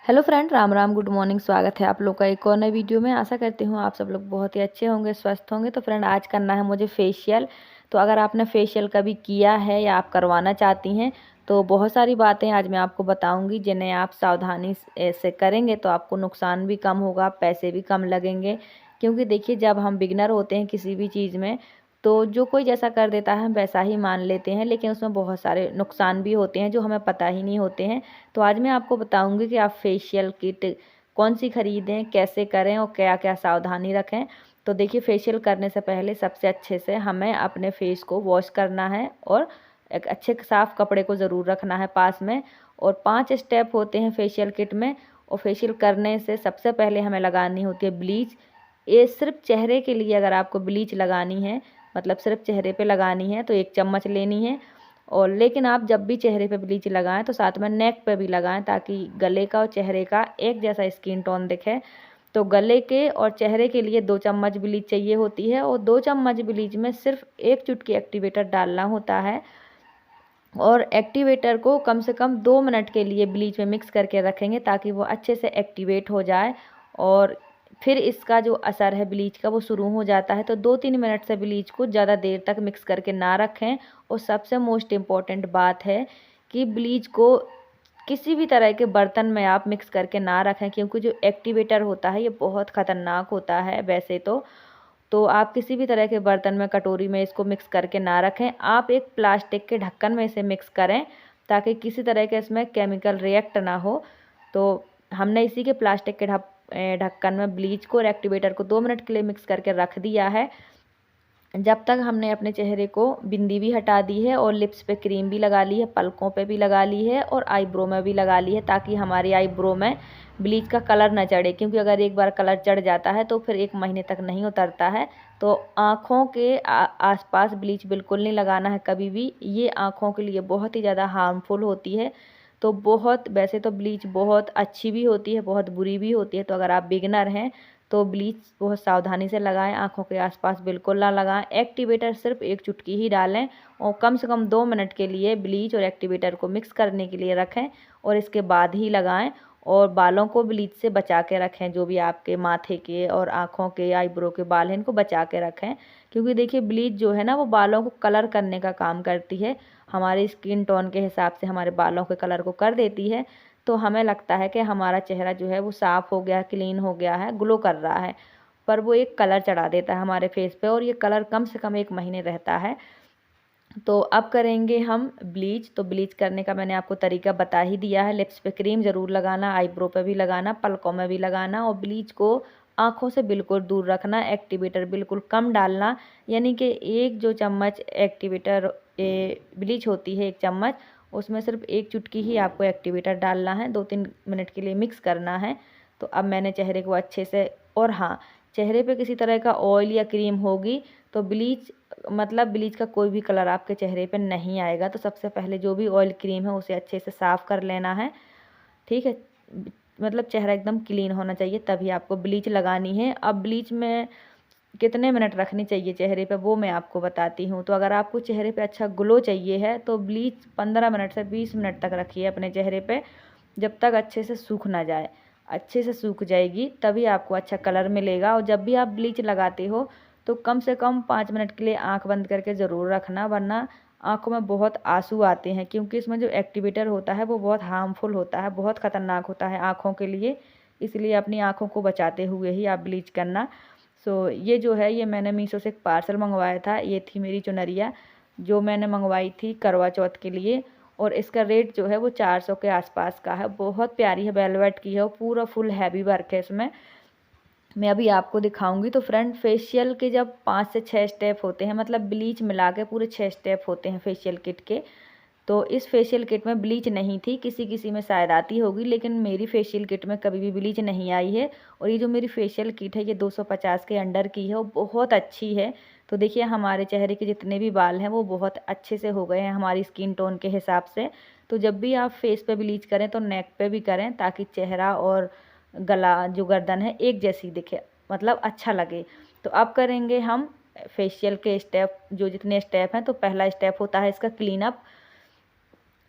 Hello friend, Ram Ram, good morning. स्वागत है आप लोग का एक और नए वीडियो में। आशा करती हूँ आप सब लोग बहुत ही अच्छे होंगे, स्वस्थ होंगे। तो फ्रेंड, आज करना है मुझे फेशियल। तो अगर आपने फेशियल कभी किया है या आप करवाना चाहती हैं तो बहुत सारी बातें आज मैं आपको बताऊंगी जिन्हें आप सावधानी से करेंगे तो आपको नुकसान भी कम होगा, पैसे भी कम लगेंगे। क्योंकि देखिए, जब हम बिगनर होते हैं किसी भी चीज़ में तो जो कोई जैसा कर देता है हम वैसा ही मान लेते हैं, लेकिन उसमें बहुत सारे नुकसान भी होते हैं जो हमें पता ही नहीं होते हैं। तो आज मैं आपको बताऊंगी कि आप फेशियल किट कौन सी खरीदें, कैसे करें और क्या क्या सावधानी रखें। तो देखिए, फेशियल करने से पहले सबसे अच्छे से हमें अपने फेस को वॉश करना है और एक अच्छे साफ़ कपड़े को ज़रूर रखना है पास में। और 5 स्टेप होते हैं फेशियल किट में। और फेशियल करने से सबसे पहले हमें लगानी होती है ब्लीच। ये सिर्फ चेहरे के लिए अगर आपको ब्लीच लगानी है, मतलब सिर्फ चेहरे पे लगानी है, तो 1 चम्मच लेनी है। और लेकिन आप जब भी चेहरे पे ब्लीच लगाएं तो साथ में नेक पे भी लगाएं, ताकि गले का और चेहरे का एक जैसा स्किन टोन दिखे। तो गले के और चेहरे के लिए 2 चम्मच ब्लीच चाहिए होती है। और 2 चम्मच ब्लीच में सिर्फ 1 चुटकी एक्टिवेटर डालना होता है। और एक्टिवेटर को कम से कम 2 मिनट के लिए ब्लीच में मिक्स करके रखेंगे ताकि वो अच्छे से एक्टिवेट हो जाए। और फिर इसका जो असर है ब्लीच का वो शुरू हो जाता है। तो 2-3 मिनट से ब्लीच को ज़्यादा देर तक मिक्स करके ना रखें। और सबसे मोस्ट इम्पॉर्टेंट बात है कि ब्लीच को किसी भी तरह के बर्तन में आप मिक्स करके ना रखें, क्योंकि जो एक्टिवेटर होता है ये बहुत ख़तरनाक होता है वैसे तो आप किसी भी तरह के बर्तन में, कटोरी में इसको मिक्स करके ना रखें। आप एक प्लास्टिक के ढक्कन में इसे मिक्स करें ताकि किसी तरह के इसमें केमिकल रिएक्ट ना हो। तो हमने इसी के प्लास्टिक के ढक्कन में ब्लीच को और एक्टिवेटर को 2 मिनट के लिए मिक्स करके रख दिया है। जब तक हमने अपने चेहरे को बिंदी भी हटा दी है और लिप्स पे क्रीम भी लगा ली है, पलकों पे भी लगा ली है और आईब्रो में भी लगा ली है, ताकि हमारी आईब्रो में ब्लीच का कलर न चढ़े। क्योंकि अगर एक बार कलर चढ़ जाता है तो फिर 1 महीने तक नहीं उतरता है। तो आँखों के आसपास ब्लीच बिल्कुल नहीं लगाना है कभी भी। ये आँखों के लिए बहुत ही ज़्यादा हार्मफुल होती है। तो बहुत, वैसे तो ब्लीच बहुत अच्छी भी होती है, बहुत बुरी भी होती है। तो अगर आप बिगनर हैं तो ब्लीच बहुत सावधानी से लगाएं, आँखों के आसपास बिल्कुल ना लगाएं। एक्टिवेटर सिर्फ 1 चुटकी ही डालें और कम से कम 2 मिनट के लिए ब्लीच और एक्टिवेटर को मिक्स करने के लिए रखें और इसके बाद ही लगाएं। और बालों को ब्लीच से बचा के रखें, जो भी आपके माथे के और आँखों के, आईब्रो के बाल हैं इनको बचा के रखें। क्योंकि देखिए, ब्लीच जो है ना वो बालों को कलर करने का काम करती है, हमारे स्किन टोन के हिसाब से हमारे बालों के कलर को कर देती है। तो हमें लगता है कि हमारा चेहरा जो है वो साफ़ हो गया, क्लीन हो गया है, ग्लो कर रहा है, पर वो एक कलर चढ़ा देता है हमारे फेस पे और ये कलर कम से कम 1 महीने रहता है। तो अब करेंगे हम ब्लीच। तो ब्लीच करने का मैंने आपको तरीका बता ही दिया है। लिप्स पे क्रीम ज़रूर लगाना, आईब्रो पे भी लगाना, पलकों में भी लगाना और ब्लीच को आँखों से बिल्कुल दूर रखना। एक्टिवेटर बिल्कुल कम डालना, यानी कि 1 जो चम्मच एक्टिवेटर ब्लीच होती है 1 चम्मच, उसमें सिर्फ 1 चुटकी ही आपको एक्टिवेटर डालना है। 2-3 मिनट के लिए मिक्स करना है। तो अब मैंने चेहरे को अच्छे से, और हाँ, चेहरे पे किसी तरह का ऑयल या क्रीम होगी तो ब्लीच, मतलब ब्लीच का कोई भी कलर आपके चेहरे पे नहीं आएगा। तो सबसे पहले जो भी ऑयल क्रीम है उसे अच्छे से साफ़ कर लेना है, ठीक है। मतलब चेहरा एकदम क्लीन होना चाहिए, तभी आपको ब्लीच लगानी है। अब ब्लीच में कितने मिनट रखनी चाहिए चेहरे पे वो मैं आपको बताती हूँ। तो अगर आपको चेहरे पे अच्छा ग्लो चाहिए है तो ब्लीच 15 मिनट से 20 मिनट तक रखिए अपने चेहरे पे, जब तक अच्छे से सूख ना जाए। अच्छे से सूख जाएगी तभी आपको अच्छा कलर मिलेगा। और जब भी आप ब्लीच लगाते हो तो कम से कम 5 मिनट के लिए आँख बंद करके ज़रूर रखना, वरना आँखों में बहुत आंसू आते हैं। क्योंकि इसमें जो एक्टिवेटर होता है वो बहुत हार्मफुल होता है, बहुत ख़तरनाक होता है आँखों के लिए। इसलिए अपनी आँखों को बचाते हुए ही आप ब्लीच करना। सो ये जो है, ये मैंने मीशो से एक पार्सल मंगवाया था। ये थी मेरी चुनरिया जो मैंने मंगवाई थी करवा चौथ के लिए। और इसका रेट जो है वो 400 के आसपास का है। बहुत प्यारी है, वेलवेट की है और पूरा फुल हैवी वर्क है इसमें। मैं अभी आपको दिखाऊंगी। तो फ्रेंड, फेशियल के जब 5 से 6 स्टेप होते हैं, मतलब ब्लीच मिला के पूरे 6 स्टेप होते हैं फेशियल किट के। तो इस फेशियल किट में ब्लीच नहीं थी, किसी किसी में शायद आती होगी, लेकिन मेरी फेशियल किट में कभी भी ब्लीच नहीं आई है। और ये जो मेरी फेशियल किट है ये 250 के अंडर की है और बहुत अच्छी है। तो देखिए, हमारे चेहरे के जितने भी बाल हैं वो बहुत अच्छे से हो गए हैं हमारी स्किन टोन के हिसाब से। तो जब भी आप फेस पे ब्लीच करें तो नेक पे भी करें, ताकि चेहरा और गला, जो गर्दन है, एक जैसी दिखे, मतलब अच्छा लगे। तो अब करेंगे हम फेशियल के स्टेप, जो जितने स्टेप हैं। तो पहला स्टेप होता है इसका क्लीन अप।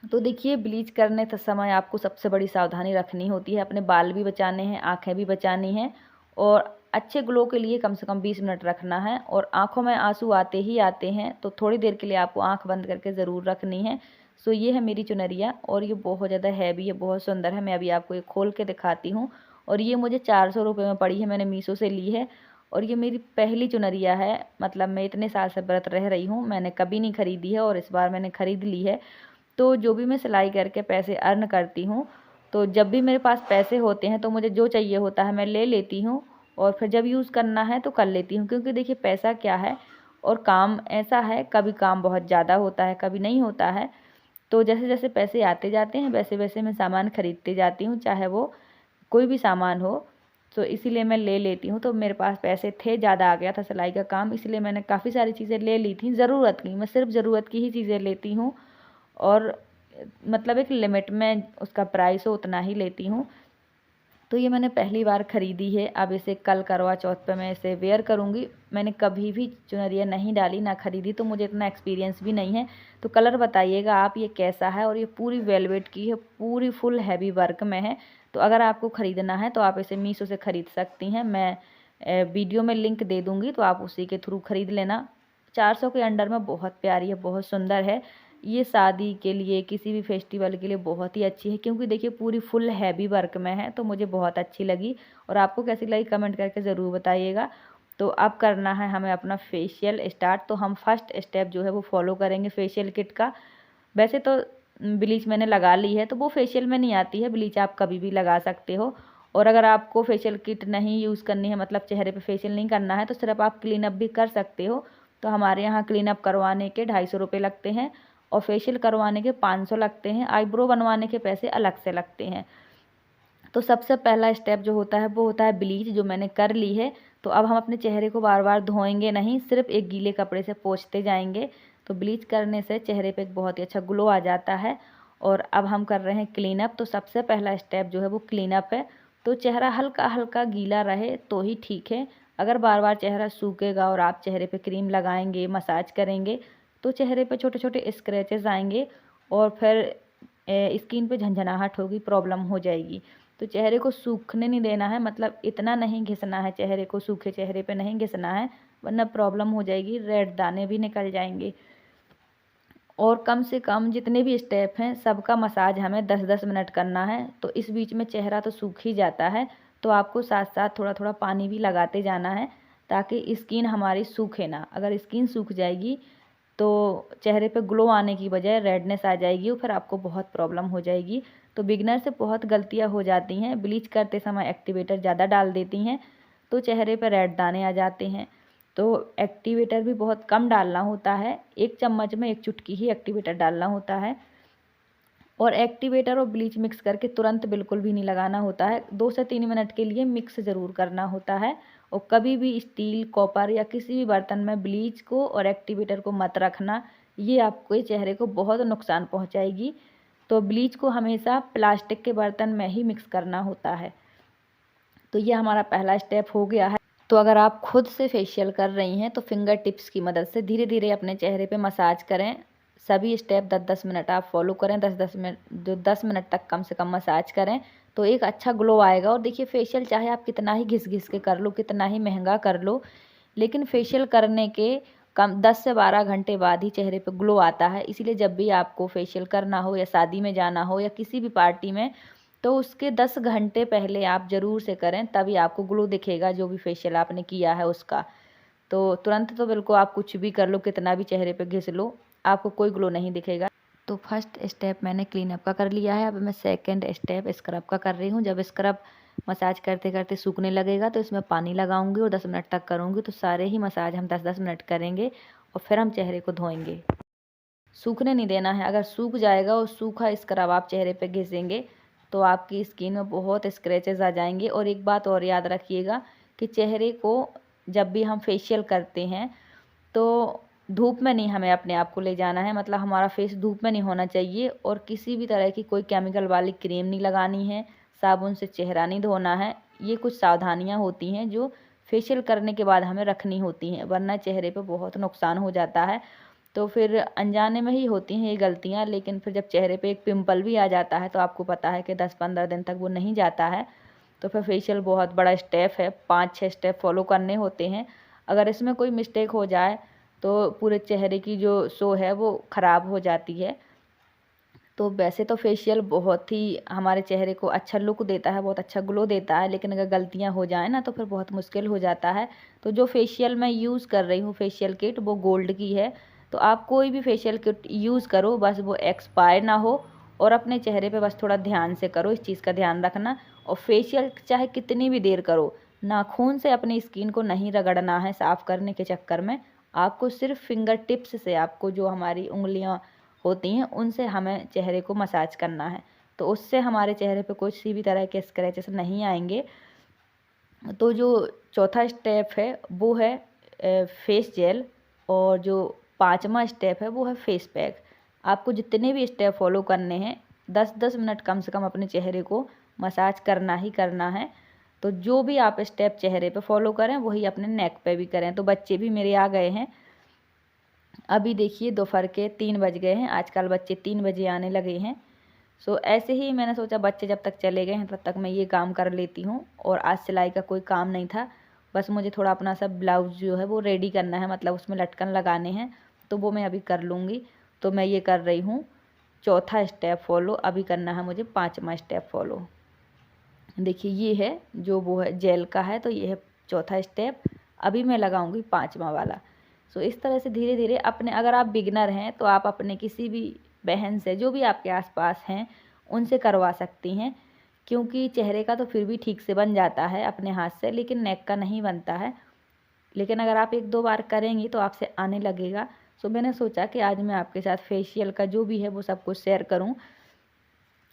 तो देखिए, ब्लीच करने समय आपको सबसे बड़ी सावधानी रखनी होती है। अपने बाल भी बचाने हैं, आँखें भी बचानी हैं और अच्छे ग्लो के लिए कम से कम 20 मिनट रखना है। और आँखों में आँसू आते ही आते हैं, तो थोड़ी देर के लिए आपको आँख बंद करके ज़रूर रखनी है। सो ये है मेरी चुनरिया और ये बहुत ज़्यादा हैवी है, बहुत सुंदर है। मैं अभी आपको ये खोल के दिखाती हूँ और ये मुझे 400 रुपये में पड़ी है, मैंने मीशो से ली है। और ये मेरी पहली चुनरिया है, मतलब मैं इतने साल से व्रत रह रही हूँ, मैंने कभी नहीं खरीदी है और इस बार मैंने ख़रीद ली है। तो जो भी मैं सिलाई करके पैसे अर्न करती हूँ, तो जब भी मेरे पास पैसे होते हैं तो मुझे जो चाहिए होता है मैं ले लेती हूँ और फिर जब यूज़ करना है तो कर लेती हूँ। क्योंकि देखिए, पैसा क्या है और काम ऐसा है, कभी काम बहुत ज़्यादा होता है, कभी नहीं होता है। तो जैसे जैसे पैसे आते जाते हैं वैसे वैसे मैं सामान खरीदती जाती हूँ, चाहे वो कोई भी सामान हो। तो इसीलिए मैं ले लेती हूँ। तो मेरे पास पैसे थे, ज़्यादा आ गया था सिलाई का काम, इसलिए मैंने काफ़ी सारी चीज़ें ले ली थी ज़रूरत की। मैं सिर्फ ज़रूरत की ही चीज़ें लेती हूँ और मतलब एक लिमिट में उसका प्राइस हो उतना ही लेती हूँ। तो ये मैंने पहली बार ख़रीदी है। अब इसे कल करवा चौथ पे मैं इसे वेयर करूँगी। मैंने कभी भी चुनरिया नहीं डाली, ना ख़रीदी, तो मुझे इतना एक्सपीरियंस भी नहीं है। तो कलर बताइएगा आप ये कैसा है। और ये पूरी वेलवेट की है, पूरी फुल हैवी वर्क में है। तो अगर आपको ख़रीदना है तो आप इसे मीशो से ख़रीद सकती हैं। मैं वीडियो में लिंक दे दूँगी, तो आप उसी के थ्रू ख़रीद लेना। 400 के अंडर में बहुत प्यारी है, बहुत सुंदर है। ये शादी के लिए, किसी भी फेस्टिवल के लिए बहुत ही अच्छी है, क्योंकि देखिए पूरी फुल हैवी वर्क में है, तो मुझे बहुत अच्छी लगी। और आपको कैसी लगी कमेंट करके ज़रूर बताइएगा। तो अब करना है हमें अपना फेशियल स्टार्ट। तो हम फर्स्ट स्टेप जो है वो फॉलो करेंगे फेशियल किट का। वैसे तो ब्लीच मैंने लगा ली है, तो वो फेशियल में नहीं आती है, ब्लीच आप कभी भी लगा सकते हो। और अगर आपको फेशियल किट नहीं यूज़ करनी है, मतलब चेहरे पे फेशियल नहीं करना है, तो सिर्फ आप क्लीन अप भी कर सकते हो। तो हमारे यहाँ क्लीन अप करवाने के 250 रुपये लगते हैं और फेशियल करवाने के 500 लगते हैं। आईब्रो बनवाने के पैसे अलग से लगते हैं। तो सबसे पहला स्टेप जो होता है वो होता है ब्लीच, जो मैंने कर ली है। तो अब हम अपने चेहरे को बार बार धोएंगे नहीं, सिर्फ एक गीले कपड़े से पोंछते जाएंगे। तो ब्लीच करने से चेहरे पे एक बहुत ही अच्छा ग्लो आ जाता है। और अब हम कर रहे हैं क्लीन अप। तो सबसे पहला स्टेप जो है वो क्लीन अप है। तो चेहरा हल्का हल्का गीला रहे तो ही ठीक है। अगर बार बार चेहरा सूखेगा और आप चेहरे पे क्रीम लगाएंगे, मसाज करेंगे, तो चेहरे पे छोटे छोटे स्क्रैचेस आएंगे और फिर स्किन पे झंझनाहट होगी, प्रॉब्लम हो जाएगी। तो चेहरे को सूखने नहीं देना है, मतलब इतना नहीं घिसना है चेहरे को, सूखे चेहरे पे नहीं घिसना है, वरना प्रॉब्लम हो जाएगी, रेड दाने भी निकल जाएंगे। और कम से कम जितने भी स्टेप हैं सबका मसाज हमें 10-10 मिनट करना है। तो इस बीच में चेहरा तो सूख ही जाता है, तो आपको साथ साथ थोड़ा थोड़ा पानी भी लगाते जाना है, ताकि स्किन हमारी सूखे ना। अगर स्किन सूख जाएगी तो चेहरे पे ग्लो आने की बजाय रेडनेस आ जाएगी और फिर आपको बहुत प्रॉब्लम हो जाएगी। तो बिगनर से बहुत गलतियां हो जाती हैं, ब्लीच करते समय एक्टिवेटर ज़्यादा डाल देती हैं, तो चेहरे पे रेड दाने आ जाते हैं। तो एक्टिवेटर भी बहुत कम डालना होता है, 1 चम्मच में 1 चुटकी ही एक्टिवेटर डालना होता है। और एक्टिवेटर और ब्लीच मिक्स करके तुरंत बिल्कुल भी नहीं लगाना होता है, 2 से 3 मिनट के लिए मिक्स ज़रूर करना होता है। और कभी भी स्टील, कॉपर या किसी भी बर्तन में ब्लीच को और एक्टिवेटर को मत रखना, ये आपके चेहरे को बहुत नुकसान पहुंचाएगी। तो ब्लीच को हमेशा प्लास्टिक के बर्तन में ही मिक्स करना होता है। तो ये हमारा पहला स्टेप हो गया है। तो अगर आप खुद से फेशियल कर रही हैं तो फिंगर टिप्स की मदद से धीरे धीरे अपने चेहरे पे मसाज करें। सभी स्टेप 10-10 मिनट आप फॉलो करें, 10-10 मिनट, जो 10 मिनट तक कम से कम मसाज करें, तो एक अच्छा ग्लो आएगा। और देखिए, फेशियल चाहे आप कितना ही घिस घिस के कर लो, कितना ही महंगा कर लो, लेकिन फेशियल करने के कम 10 से 12 घंटे बाद ही चेहरे पे ग्लो आता है। इसीलिए जब भी आपको फेशियल करना हो या शादी में जाना हो या किसी भी पार्टी में, तो उसके 10 घंटे पहले आप ज़रूर से करें, तभी आपको ग्लो दिखेगा जो भी फेशियल आपने किया है उसका। तो तुरंत तो बिल्कुल आप कुछ भी कर लो, कितना भी चेहरे पे घिस लो, आपको कोई ग्लो नहीं दिखेगा। तो फर्स्ट स्टेप मैंने क्लीन अप का कर लिया है। अब मैं सेकंड स्टेप स्क्रब का कर रही हूँ। जब स्क्रब मसाज करते करते सूखने लगेगा तो इसमें पानी लगाऊंगी और 10 मिनट तक करूँगी। तो सारे ही मसाज हम 10-10 मिनट करेंगे और फिर हम चेहरे को धोएंगे। सूखने नहीं देना है, अगर सूख जाएगा और सूखा स्क्रब आप चेहरे पे घिसेंगे तो आपकी स्किन में बहुत स्क्रैचेस आ जाएंगे। और एक बात और याद रखिएगा कि चेहरे को जब भी हम फेशियल करते हैं तो धूप में नहीं हमें अपने आप को ले जाना है, मतलब हमारा फेस धूप में नहीं होना चाहिए। और किसी भी तरह की कोई केमिकल वाली क्रीम नहीं लगानी है, साबुन से चेहरा नहीं धोना है। ये कुछ सावधानियां होती हैं जो फेशियल करने के बाद हमें रखनी होती हैं, वरना चेहरे पे बहुत नुकसान हो जाता है। तो फिर अनजाने में ही होती हैं ये गलतियाँ। लेकिन फिर जब चेहरे पे एक पिंपल भी आ जाता है तो आपको पता है कि 10-15 दिन तक वो नहीं जाता है। तो फिर फेशियल बहुत बड़ा स्टेप है, 5-6 स्टेप फॉलो करने होते हैं। अगर इसमें कोई मिस्टेक हो जाए तो पूरे चेहरे की जो शो है वो ख़राब हो जाती है। तो वैसे तो फेशियल बहुत ही हमारे चेहरे को अच्छा लुक देता है, बहुत अच्छा ग्लो देता है, लेकिन अगर गलतियाँ हो जाए ना तो फिर बहुत मुश्किल हो जाता है। तो जो फेशियल मैं यूज़ कर रही हूँ फेशियल किट, वो गोल्ड की है। तो आप कोई भी फेशियल किट यूज़ करो, बस वो एक्सपायर ना हो और अपने चेहरे पे बस थोड़ा ध्यान से करो, इस चीज़ का ध्यान रखना। और फेशियल चाहे कितनी भी देर करो, नाखून से अपनी स्किन को नहीं रगड़ना है साफ़ करने के चक्कर में। आपको सिर्फ फिंगर टिप्स से, आपको जो हमारी उंगलियाँ होती हैं उनसे हमें चेहरे को मसाज करना है। तो उससे हमारे चेहरे पे किसी भी तरह के स्क्रैचेस नहीं आएंगे। तो जो चौथा स्टेप है वो है फेस जेल, और जो 5वां स्टेप है वो है फेस पैक। आपको जितने भी स्टेप फॉलो करने हैं 10-10 मिनट कम से कम अपने चेहरे को मसाज करना ही करना है। तो जो भी आप स्टेप चेहरे पे फॉलो करें वही अपने नेक पे भी करें। तो बच्चे भी मेरे आ गए हैं। अभी देखिए दोपहर के 3 बज गए हैं। आजकल बच्चे 3 बजे आने लगे हैं। सो ऐसे ही मैंने सोचा बच्चे जब तक चले गए हैं तब तक मैं ये काम कर लेती हूँ। और आज सिलाई का कोई काम नहीं था, बस मुझे थोड़ा अपना सा ब्लाउज़ जो है वो रेडी करना है, मतलब उसमें लटकन लगाने हैं, तो वो मैं अभी कर लूँगी। तो मैं ये कर रही हूँ चौथा स्टेप फॉलो। अभी करना है मुझे 5वां स्टेप फॉलो। देखिए ये है जो वो है जेल का है, तो ये है चौथा स्टेप। अभी मैं लगाऊंगी 5वां वाला। सो इस तरह से धीरे धीरे अपने, अगर आप बिगनर हैं तो आप अपने किसी भी बहन से, जो भी आपके आसपास हैं, उनसे करवा सकती हैं। क्योंकि चेहरे का तो फिर भी ठीक से बन जाता है अपने हाथ से, लेकिन नेक का नहीं बनता है। लेकिन अगर आप 1-2 बार करेंगी तो आपसे आने लगेगा। सो मैंने सोचा कि आज मैं आपके साथ फेशियल का जो भी है वो सब कुछ शेयर करूँ।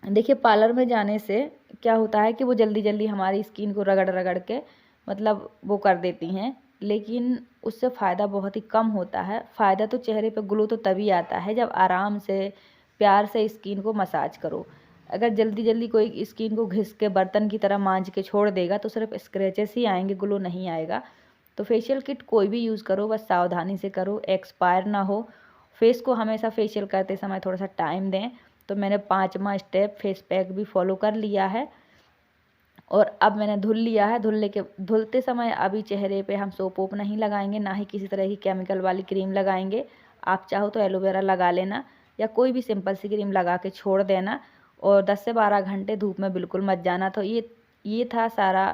देखिए पार्लर में जाने से क्या होता है कि वो जल्दी जल्दी हमारी स्किन को रगड़ रगड़ के मतलब वो कर देती हैं, लेकिन उससे फ़ायदा बहुत ही कम होता है। फ़ायदा तो चेहरे पे ग्लो तो तभी आता है जब आराम से प्यार से स्किन को मसाज करो। अगर जल्दी जल्दी कोई स्किन को घिस के बर्तन की तरह मांज के छोड़ देगा तो सिर्फ स्क्रैचेस ही आएंगे, ग्लो नहीं आएगा। तो फेशियल किट कोई भी यूज़ करो, बस सावधानी से करो, एक्सपायर ना हो। फेस को हमेशा फेशियल करते समय थोड़ा सा टाइम दें। तो मैंने 5वां स्टेप फेस पैक भी फॉलो कर लिया है और अब मैंने धुल लिया है। धुलते समय अभी चेहरे पे हम सोप वोप नहीं लगाएंगे, ना ही किसी तरह की केमिकल वाली क्रीम लगाएंगे। आप चाहो तो एलोवेरा लगा लेना या कोई भी सिंपल सी क्रीम लगा के छोड़ देना, और 10 से 12 घंटे धूप में बिल्कुल मत जाना। तो ये था सारा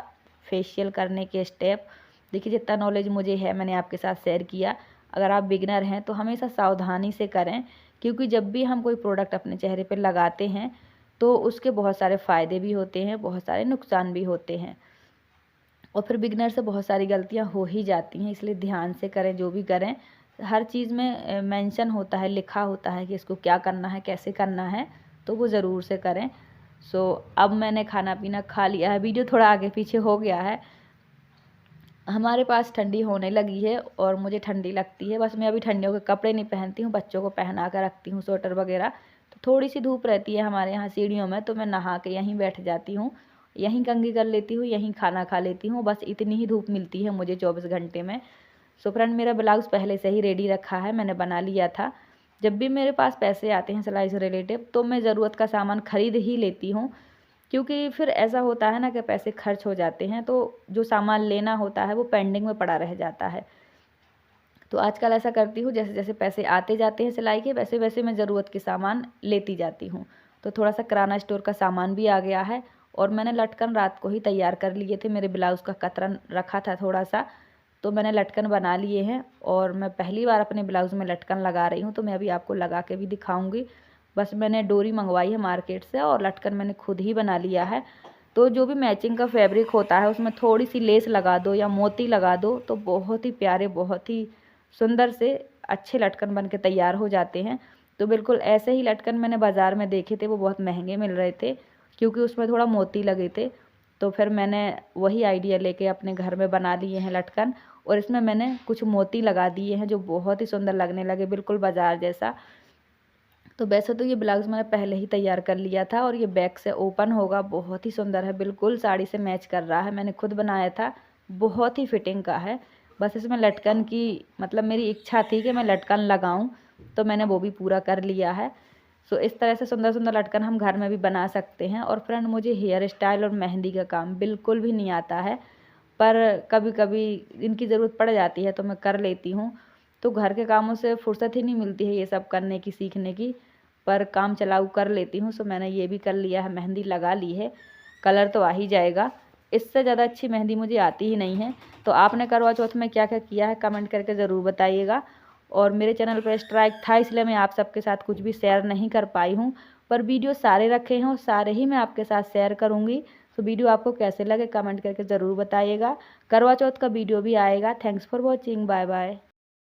फेशियल करने के स्टेप। देखिए जितना नॉलेज मुझे है मैंने आपके साथ शेयर किया। अगर आप बिगनर हैं तो हमेशा सावधानी से करें, क्योंकि जब भी हम कोई प्रोडक्ट अपने चेहरे पर लगाते हैं तो उसके बहुत सारे फ़ायदे भी होते हैं, बहुत सारे नुकसान भी होते हैं, और फिर बिगनर से बहुत सारी गलतियां हो ही जाती हैं। इसलिए ध्यान से करें, जो भी करें हर चीज़ में मेंशन होता है, लिखा होता है कि इसको क्या करना है, कैसे करना है, तो वो ज़रूर से करें। सो अब मैंने खाना पीना खा लिया है। वीडियो थोड़ा आगे पीछे हो गया है, हमारे पास ठंडी होने लगी है और मुझे ठंडी लगती है। बस मैं अभी ठंडियों के कपड़े नहीं पहनती हूँ, बच्चों को पहना कर रखती हूँ स्वेटर वगैरह। तो थोड़ी सी धूप रहती है हमारे यहाँ सीढ़ियों में, तो मैं नहा के यहीं बैठ जाती हूँ, यहीं कंघी कर लेती हूँ, यहीं खाना खा लेती हूँ। बस इतनी ही धूप मिलती है मुझे 24 घंटे में। सो फ्रेंड मेरा ब्लाउज़ पहले से ही रेडी रखा है, मैंने बना लिया था। जब भी मेरे पास पैसे आते हैं सिलाई से रिलेटिव तो मैं ज़रूरत का सामान ख़रीद ही लेती हूँ, क्योंकि फिर ऐसा होता है ना कि पैसे खर्च हो जाते हैं तो जो सामान लेना होता है वो पेंडिंग में पड़ा रह जाता है। तो आजकल ऐसा करती हूँ, जैसे जैसे पैसे आते जाते हैं सिलाई के, वैसे वैसे मैं ज़रूरत के सामान लेती जाती हूँ। तो थोड़ा सा किराना स्टोर का सामान भी आ गया है, और मैंने लटकन रात को ही तैयार कर लिए थे। मेरे ब्लाउज़ का कतरन रखा था थोड़ा सा, तो मैंने लटकन बना लिए हैं और मैं पहली बार अपने ब्लाउज़ में लटकन लगा रही हूँ। तो मैं अभी आपको लगा के भी दिखाऊँगी। बस मैंने डोरी मंगवाई है मार्केट से और लटकन मैंने खुद ही बना लिया है। तो जो भी मैचिंग का फैब्रिक होता है उसमें थोड़ी सी लेस लगा दो या मोती लगा दो तो बहुत ही प्यारे, बहुत ही सुंदर से अच्छे लटकन बन के तैयार हो जाते हैं। तो बिल्कुल ऐसे ही लटकन मैंने बाज़ार में देखे थे, वो बहुत महंगे मिल रहे थे क्योंकि उसमें थोड़ा मोती लगे थे। तो फिर मैंने वही आइडिया लेके अपने घर में बना लिए हैं लटकन, और इसमें मैंने कुछ मोती लगा दिए हैं जो बहुत ही सुंदर लगने लगे, बिल्कुल बाज़ार जैसा। तो वैसे तो ये ब्लाउज़ मैंने पहले ही तैयार कर लिया था, और ये बैक से ओपन होगा, बहुत ही सुंदर है, बिल्कुल साड़ी से मैच कर रहा है। मैंने खुद बनाया था, बहुत ही फिटिंग का है। बस इसमें लटकन की मतलब मेरी इच्छा थी कि मैं लटकन लगाऊं, तो मैंने वो भी पूरा कर लिया है। सो इस तरह से सुंदर सुंदर लटकन हम घर में भी बना सकते हैं। और फ्रेंड मुझे हेयर स्टाइल और मेहंदी का काम बिल्कुल भी नहीं आता है, पर कभी कभी इनकी ज़रूरत पड़ जाती है तो मैं कर लेती हूँ। तो घर के कामों से फुर्सत ही नहीं मिलती है ये सब करने की, सीखने की, पर काम चलाऊ कर लेती हूँ। सो मैंने ये भी कर लिया है, मेहंदी लगा ली है, कलर तो आ ही जाएगा। इससे ज़्यादा अच्छी मेहंदी मुझे आती ही नहीं है। तो आपने करवा चौथ में क्या क्या किया है कमेंट करके ज़रूर बताइएगा। और मेरे चैनल पर स्ट्राइक था इसलिए मैं आप सबके साथ कुछ भी शेयर नहीं कर पाई हूँ, पर वीडियो सारे रखे हैं और सारे ही मैं आपके साथ शेयर करूँगी। तो वीडियो आपको कैसे लगे कमेंट करके ज़रूर बताइएगा। करवा चौथ का वीडियो भी आएगा। Thanks for watching, bye bye.